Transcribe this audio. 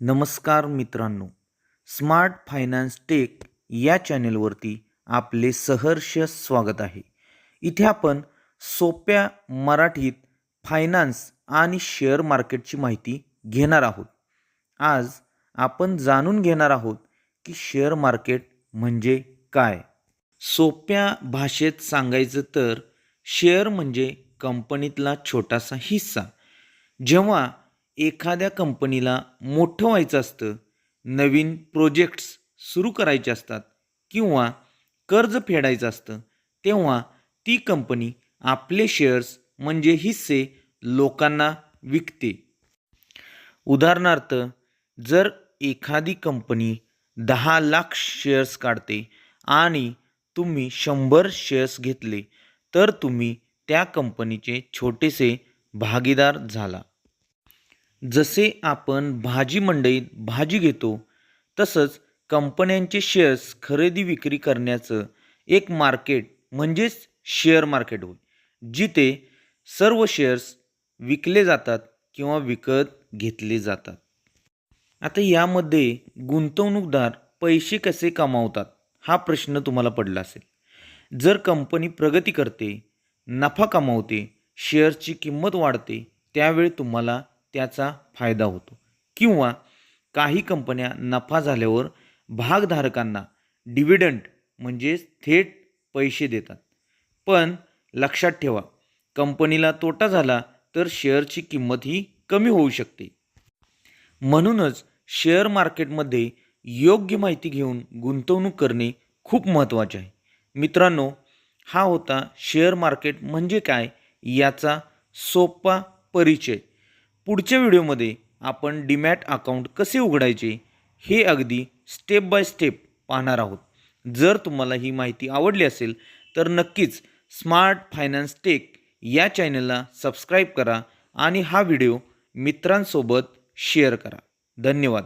नमस्कार मित्रांनो, smart finance tech या चॅनेलवरती आपले सहर्ष स्वागत आहे. इथे आपण सोप्या मराठीत फायनान्स आणि शेअर मार्केटची माहिती घेणार आहोत. आज आपण जाणून घेणार आहोत की शेअर मार्केट म्हणजे काय. सोप्या भाषेत सांगायचं तर शेअर म्हणजे कंपनीतला छोटासा हिस्सा. जेव्हा एखाद्या कंपनीला मोठं व्हायचं असतं, नवीन प्रोजेक्ट्स सुरू करायचे असतात किंवा कर्ज फेडायचं असतं, तेव्हा ती कंपनी आपले शेअर्स म्हणजे हिस्से लोकांना विकते. उदाहरणार्थ, जर एखादी कंपनी 10 लाख शेअर्स काढते आणि तुम्ही 100 शेअर्स घेतले, तर तुम्ही त्या कंपनीचे छोटेसे भागीदार झाला. जसे आपण भाजी मंडईत भाजी घेतो, तसंच कंपन्यांचे शेअर्स खरेदी विक्री करण्याचं एक मार्केट म्हणजेच शेअर मार्केट होय, जिथे सर्व शेअर्स विकले जातात किंवा विकत घेतले जातात. आता यामध्ये गुंतवणूकदार पैसे कसे कमावतात हा प्रश्न तुम्हाला पडला असेल. जर कंपनी प्रगती करते, नफा कमावते, शेअर्सची किंमत वाढते, त्यावेळी तुम्हाला त्याचा फायदा होतो. किंवा काही कंपन्या नफा झाल्यावर भागधारकांना डिव्हिडंड म्हणजे थेट पैसे देतात. पण लक्षात ठेवा, कंपनीला तोटा झाला तर शेअरची किंमत ही कमी होऊ शकते. म्हणूनच शेअर मार्केटमध्ये योग्य माहिती घेऊन गुंतवणूक करणे खूप महत्त्वाचे आहे. मित्रांनो, हा होता शेअर मार्केट म्हणजे काय याचा सोपा परिचय. पुढच्या व्हिडिओमध्ये आपण डीमॅट अकाउंट कसे उघडायचे हे अगदी स्टेप बाय स्टेप पाहणार आहोत. जर तुम्हाला ही माहिती आवडली असेल तर नक्कीच स्मार्ट फायनान्स टेक या चॅनलला सबस्क्राईब करा आणि हा व्हिडिओ मित्रांसोबत शेअर करा. धन्यवाद.